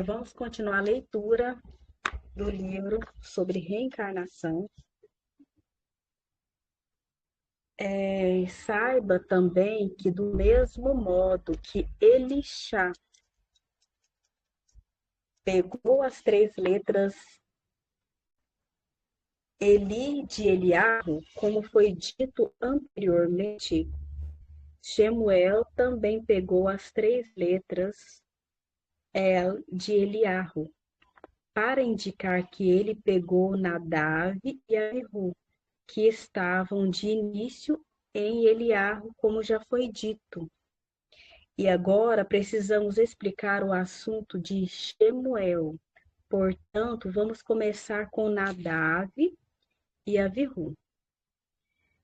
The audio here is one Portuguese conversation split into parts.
Vamos continuar a leitura do livro sobre reencarnação. Saiba também que, do mesmo modo que Elixá pegou as três letras Eli de Eliarro, como foi dito anteriormente, Shemuel também pegou as três letras El de Eliarro, para indicar que ele pegou Nadav e Abihu, que estavam de início em Eliarro, como já foi dito. E agora precisamos explicar o assunto de Shemuel. Portanto, vamos começar com Nadav e Avihu.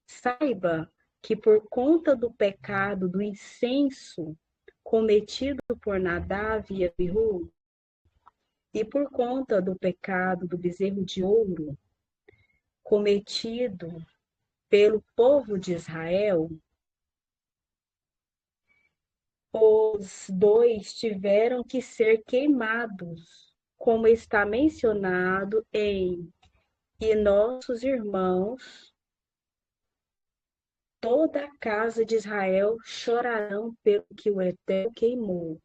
Saiba que por conta do pecado do incenso cometido por Nadav e Avihu, e por conta do pecado do bezerro de ouro cometido pelo povo de Israel, os dois tiveram que ser queimados, como está mencionado em E nossos irmãos, toda a casa de Israel chorarão pelo que o Eterno queimou.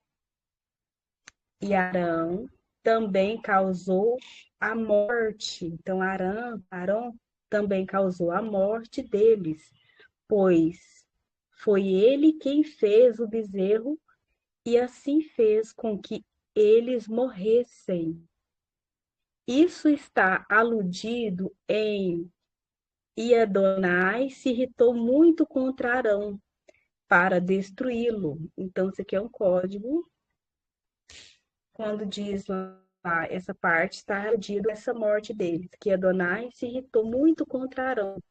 E Arão também causou a morte. Então, Arão também causou a morte deles, pois foi ele quem fez o bezerro e assim fez com que eles morressem. Isso está aludido em E Adonai se irritou muito contra Arão para destruí-lo. Então, isso aqui é um código. Quando diz lá, essa parte, está aludido a essa morte deles, que Adonai se irritou muito contra Arão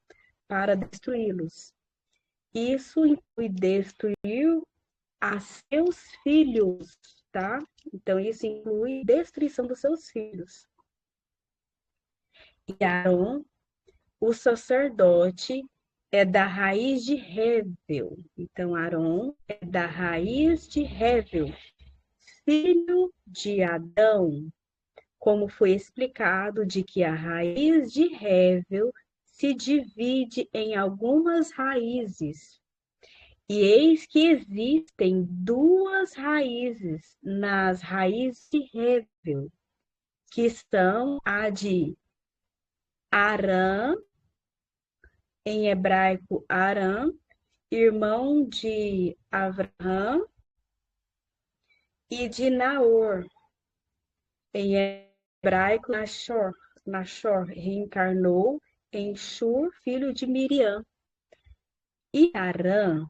para destruí-los. Isso inclui destruir a seus filhos, tá? Então, isso inclui destruição dos seus filhos. E Arão, o sacerdote, é da raiz de Hevel. Então, Arão é da raiz de Hevel, filho de Adão, como foi explicado de que a raiz de Hevel se divide em algumas raízes. E eis que existem duas raízes nas raízes de Hevel, que são a de Arã, em hebraico Arã, irmão de Avraham, e de Naor, em hebraico Nashor. Nashor reencarnou em Shur, filho de Miriam. E Arã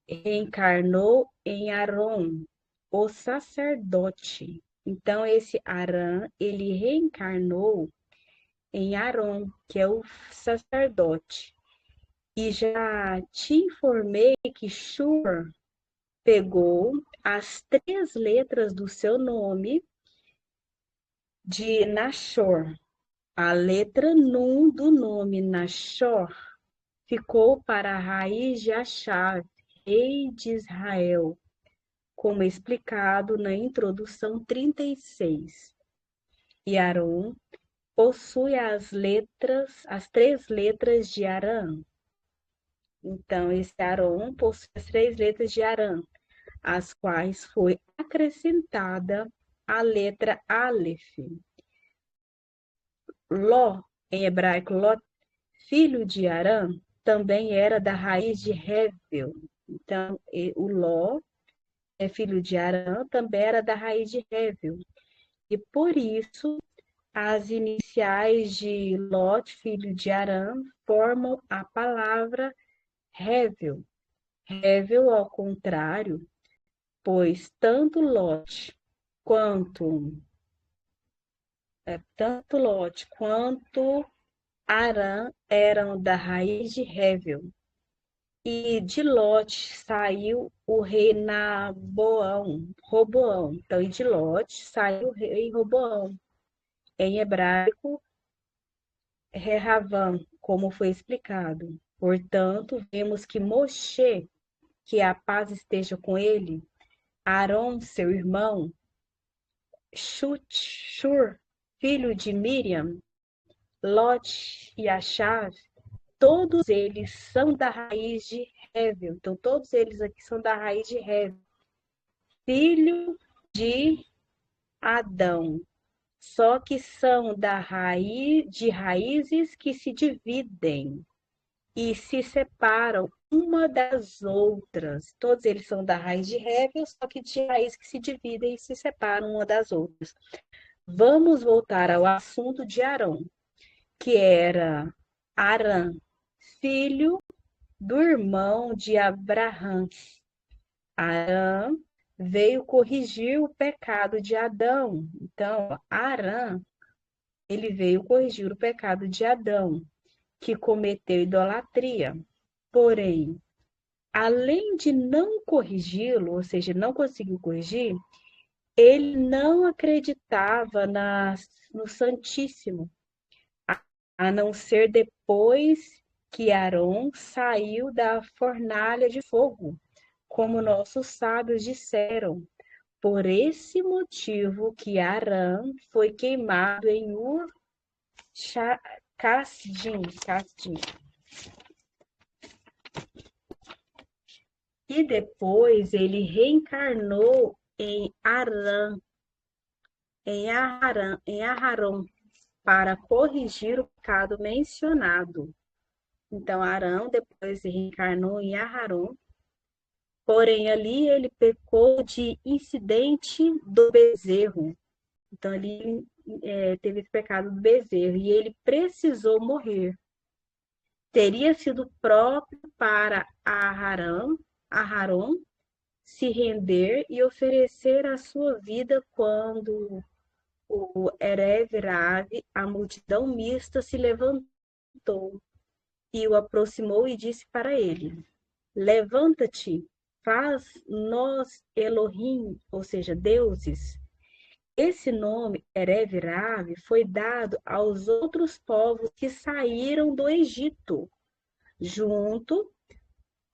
reencarnou em Arom, o sacerdote. Então, esse Arã, ele reencarnou em Arom, que é o sacerdote. E já te informei que Shur pegou as três letras do seu nome de Nashor. A letra Nun do nome Nashor ficou para a raiz de Achav, rei de Israel, como explicado na introdução 36. E Arão possui as três letras de Arã. Então, esse Arão possui as três letras de Arã, às quais foi acrescentada a letra Aleph. Ló, em hebraico, Ló, filho de Arã, também era da raiz de Hevel. Então, o Ló é filho de Arã, também era da raiz de Hevel. E por isso, as iniciais de Lot, filho de Arã, formam a palavra Hevel. Hevel, ao contrário, pois quanto tanto Lot quanto Arã eram da raiz de Hevel. E de Lot saiu o rei Roboão. Então, e de Lot saiu o rei Roboão. Em hebraico, Rehavam, como foi explicado. Portanto, vemos que Moshe, que a paz esteja com ele, Arão, seu irmão, Shur, filho de Miriam, Lot e Achav, todos eles são da raiz de Hevel. Então, todos eles aqui são da raiz de Hevel, filho de Adão. Só que são da raiz de raízes que se dividem e se separam uma das outras. Todos eles são da raiz de Hevel, só que de raiz que se dividem e se separam uma das outras. Vamos voltar ao assunto de Arão, que era Arã, filho do irmão de Abraão. Arã veio corrigir o pecado de Adão. Então, Arã, ele veio corrigir o pecado de Adão, que cometeu idolatria. Porém, além de não corrigi-lo, ou seja, não conseguiu corrigir, ele não acreditava no Santíssimo, a não ser depois que Arão saiu da fornalha de fogo, como nossos sábios disseram. Por esse motivo que Arão foi queimado em Casdim. E depois ele reencarnou em Arã, em Aharon, para corrigir o pecado mencionado. Então, Arão depois reencarnou em Aharon, porém ali ele pecou de incidente do bezerro. Então, ali teve esse pecado do bezerro e ele precisou morrer. Teria sido próprio para Aharon se render e oferecer a sua vida quando o Erev Rav, a multidão mista, se levantou e o aproximou e disse para ele: Levanta-te, faz nós Elohim, ou seja, deuses. Esse nome, Erev Rav, foi dado aos outros povos que saíram do Egito, junto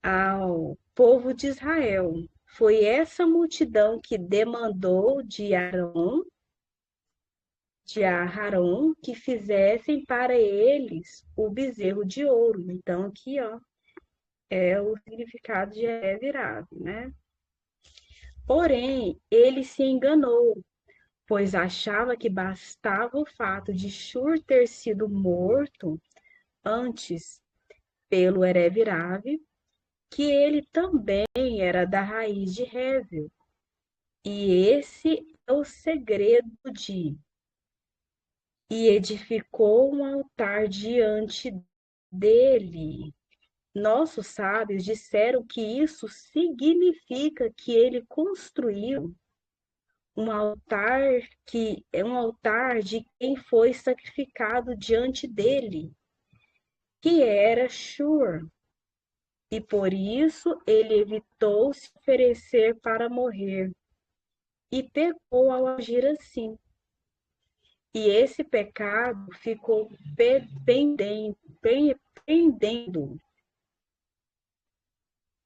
ao povo de Israel. Foi essa multidão que demandou de Aharon, que fizessem para eles o bezerro de ouro. Então, aqui, ó, é o significado de Erev, né? Porém, ele se enganou, pois achava que bastava o fato de Shur ter sido morto antes pelo Erev, que ele também era da raiz de Hevel. E esse é o segredo de e edificou um altar diante dele. Nossos sábios disseram que isso significa que ele construiu um altar que é um altar de quem foi sacrificado diante dele, que era Shur. E por isso ele evitou se oferecer para morrer e pecou ao agir assim. E esse pecado ficou pendendo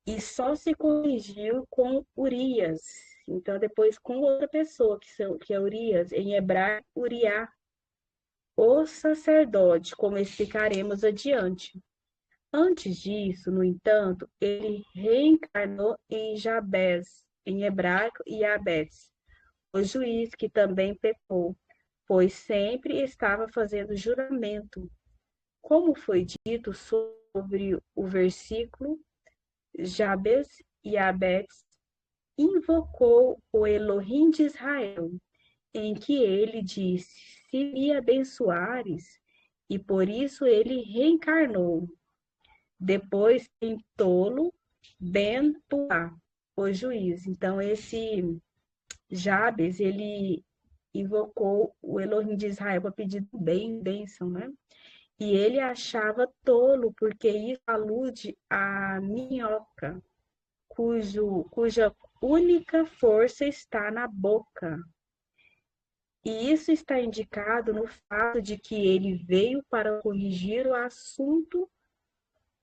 e só se corrigiu com Urias. Então, depois com outra pessoa, que é Urias, em hebraico, Uriá, o sacerdote, como explicaremos adiante. Antes disso, no entanto, ele reencarnou em Jabés, em hebraico, Iabés, o juiz que também pecou, pois sempre estava fazendo juramento. Como foi dito sobre o versículo, Jabes e Abes invocou o Elohim de Israel, em que ele disse: Se me abençoares, e por isso ele reencarnou. Depois em Tolo, Ben Puá, o juiz. Então, esse Jabes, ele invocou o Elohim de Israel para pedir bênção, né? E ele achava tolo, porque isso alude à minhoca, cuja única força está na boca. E isso está indicado no fato de que ele veio para corrigir o assunto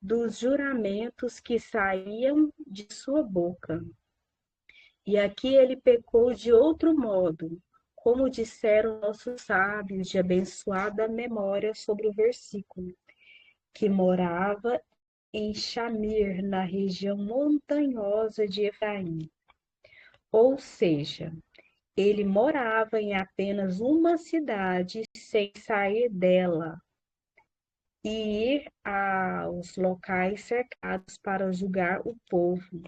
dos juramentos que saíam de sua boca. E aqui ele pecou de outro modo, como disseram nossos sábios de abençoada memória sobre o versículo, que morava em Shamir, na região montanhosa de Efraim. Ou seja, ele morava em apenas uma cidade sem sair dela e ir aos locais cercados para julgar o povo.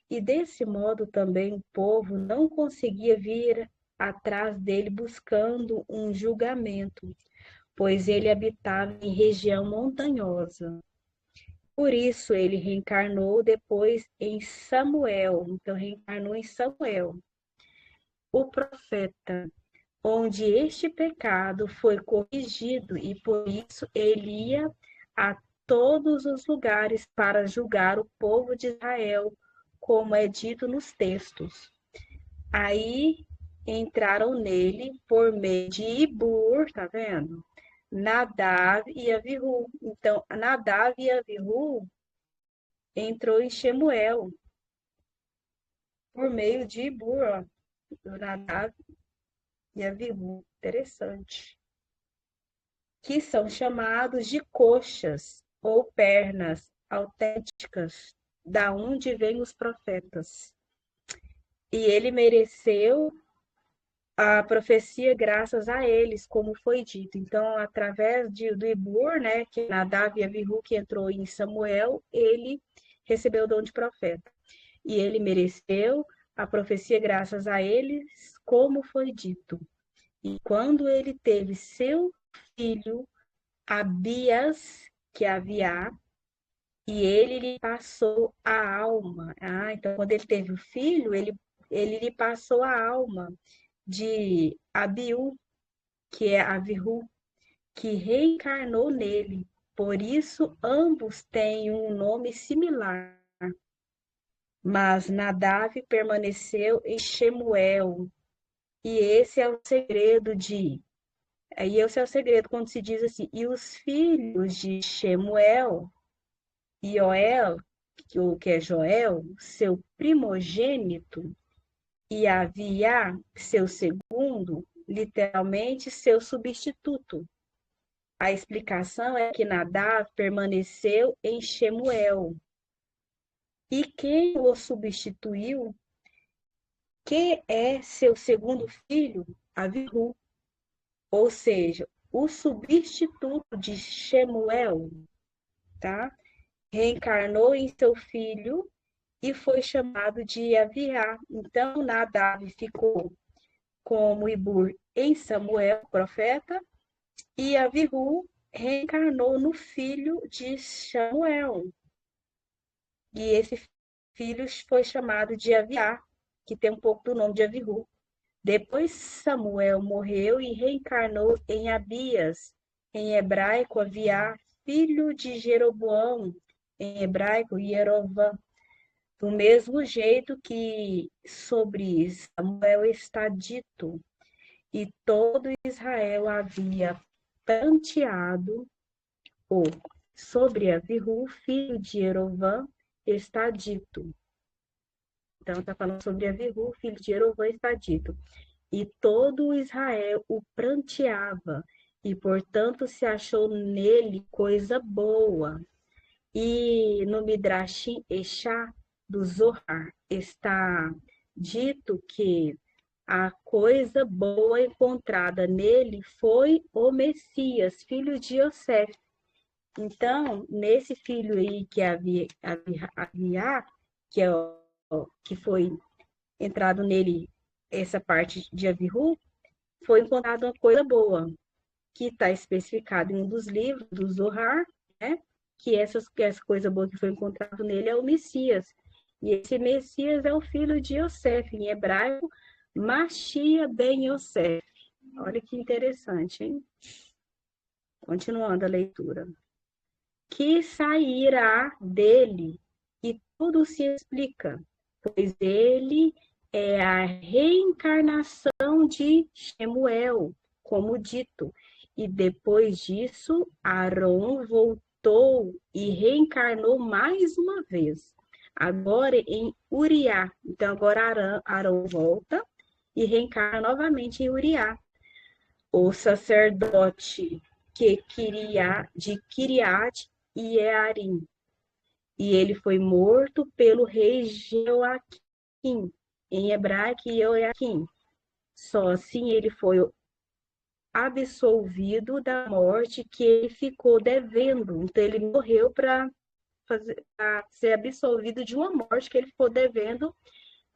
E desse modo também o povo não conseguia vir atrás dele buscando um julgamento, pois ele habitava em região montanhosa. Por isso ele reencarnou depois em Samuel. Então reencarnou em Samuel, o profeta, onde este pecado foi corrigido e por isso ele ia a todos os lugares para julgar o povo de Israel, como é dito nos textos. Aí entraram nele por meio de Ibur, tá vendo? Nadab e Avihu. Então, Nadab e Avihu entrou em Shemuel por meio de Ibur, ó, Nadab e Avihu. Interessante. Que são chamados de coxas ou pernas autênticas, da onde vêm os profetas. E ele mereceu a profecia graças a eles, como foi dito. Então, através do Ibur, né, que Nadab e Avihu, que entrou em Samuel, ele recebeu o dom de profeta. E ele mereceu a profecia graças a eles, como foi dito. E quando ele teve seu filho, Abias, que havia, e ele lhe passou a alma. Então quando ele teve o filho, ele lhe passou a alma de Abiú, que é Avihu, que reencarnou nele. Por isso, ambos têm um nome similar. Mas Nadav permaneceu em Shemuel. E esse é o segredo de. Aí esse é o segredo quando se diz assim, e os filhos de Shemuel, Joel, que é Joel, seu primogênito, e Aviá, seu segundo, literalmente seu substituto. A explicação é que Nadab permaneceu em Shemuel. E quem o substituiu, que é seu segundo filho, Avihu, ou seja, o substituto de Shemuel, tá? Reencarnou em seu filho e foi chamado de Aviá. Então, Nadab ficou como Ibur em Samuel, profeta, e Avihu reencarnou no filho de Samuel. E esse filho foi chamado de Aviá, que tem um pouco do nome de Avihu. Depois Samuel morreu e reencarnou em Abias, em hebraico Aviá, filho de Jeroboão, em hebraico Yerovã. Do mesmo jeito que sobre Samuel está dito, e todo Israel havia pranteado, ou sobre Avihu, filho de Jerovã, está dito. Então, está falando sobre Avihu, filho de Jerovã, está dito. E todo Israel o pranteava, e portanto se achou nele coisa boa. E no Midrashim Eshá do Zohar está dito que a coisa boa encontrada nele foi o Messias, filho de Yosef. Então, nesse filho aí que havia, que, é que foi entrado nele essa parte de Avihu, foi encontrada uma coisa boa, que está especificado em um dos livros do Zohar, né? Que essa coisa boa que foi encontrado nele é o Messias. E esse Messias é o filho de Yosef, em hebraico, Machia ben Yosef. Olha que interessante, hein? Continuando a leitura. Que sairá dele, e tudo se explica, pois ele é a reencarnação de Shemuel, como dito, e depois disso Arão voltou e reencarnou mais uma vez, agora em Uriá. Então agora Arão volta e reencarna novamente em Uriá, o sacerdote de Kiriat Jearim. E ele foi morto pelo rei Jeoaquim, em hebraico Jeoaquim. Só assim ele foi absolvido da morte que ele ficou devendo. Então ele morreu para ser absolvido de uma morte que ele ficou devendo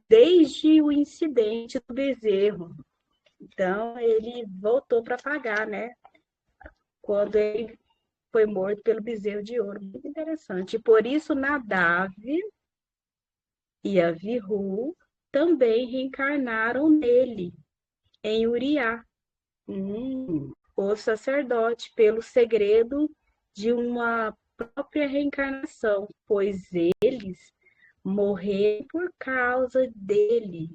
desde o incidente do bezerro. Então ele voltou para pagar, né? Quando ele foi morto pelo bezerro de ouro. Muito interessante. E por isso Nadav e Avihu também reencarnaram nele, em Uriá, o sacerdote, pelo segredo de uma própria reencarnação, pois eles morreram por causa dele,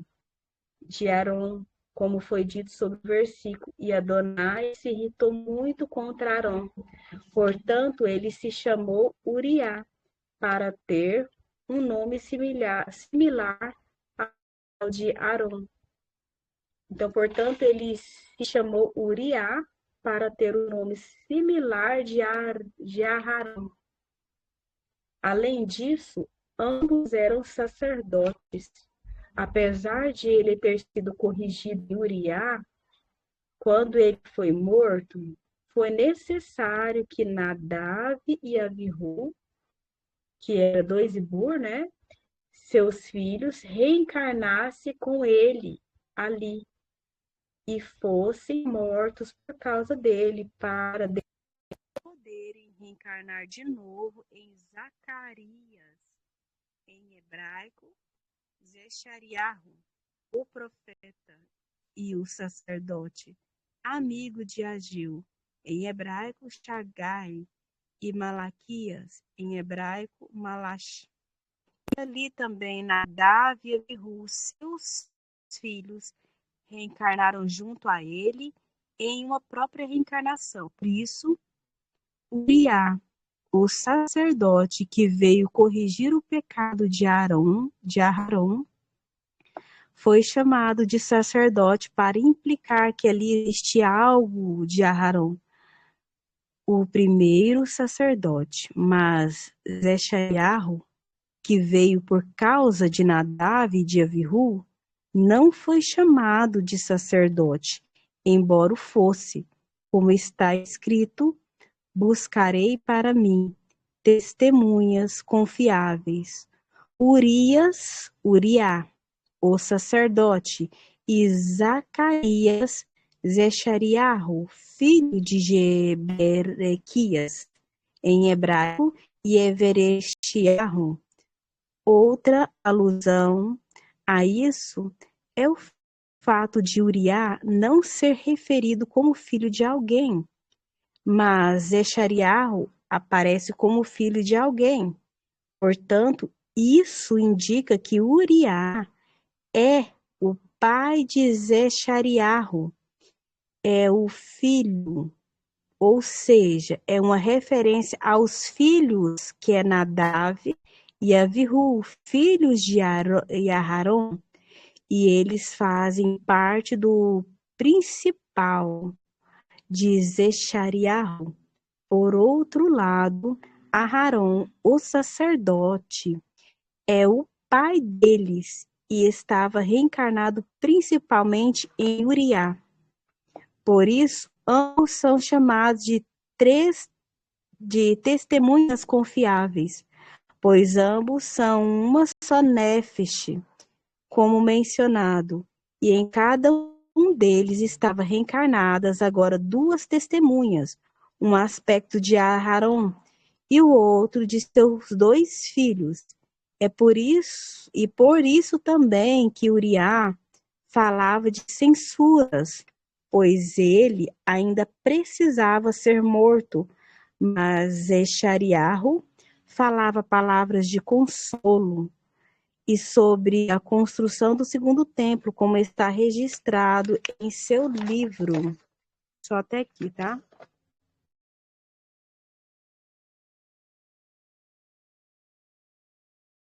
de Arão, como foi dito sobre o versículo, e Adonai se irritou muito contra Arão. Portanto, ele se chamou Uriá, para ter um nome similar ao de Arão. Então, portanto, ele se chamou Uriá para ter um nome similar de Aharão. Além disso, ambos eram sacerdotes. Apesar de ele ter sido corrigido em Uriá, quando ele foi morto, foi necessário que Nadav e Avihu, que era dois Ibur, né, seus filhos, reencarnassem com ele ali e fossem mortos por causa dele, para poderem reencarnar de novo em Zacarias, em hebraico, Zechariahu, o profeta e o sacerdote, amigo de Agil, em hebraico, Shagai, e Malaquias, em hebraico, Malachi. E ali também Nadav e Abihu, seus filhos, reencarnaram junto a ele em uma própria reencarnação. Por isso, Uriá, o sacerdote que veio corrigir o pecado de Arão, foi chamado de sacerdote para implicar que ali existia algo de Arão, o primeiro sacerdote. Mas Zechariahu, que veio por causa de Nadav e de Avihu, não foi chamado de sacerdote, embora o fosse, como está escrito: buscarei para mim testemunhas confiáveis. Uriá, o sacerdote, e Zacarias, Zechariahu, filho de Jeberequias, em hebraico, e Everestiahu. Outra alusão a isso é o fato de Uriá não ser referido como filho de alguém, mas Zechariahu aparece como filho de alguém. Portanto, isso indica que Uriá é o pai de Zechariahu, é o filho, ou seja, é uma referência aos filhos que é Nadav e Avihu, filhos de Aharon, e eles fazem parte do principal de Zechariahu. Por outro lado, Aharon, o sacerdote, é o pai deles e estava reencarnado principalmente em Uriá. Por isso, ambos são chamados de testemunhas confiáveis, pois ambos são uma só nefesh, como mencionado, e em cada um deles estava reencarnadas agora duas testemunhas, um aspecto de Aharon e o outro de seus dois filhos. É por isso também que Uriá falava de censuras, pois ele ainda precisava ser morto, mas Zechariahu falava palavras de consolo e sobre a construção do segundo templo, como está registrado em seu livro. Só até aqui, tá?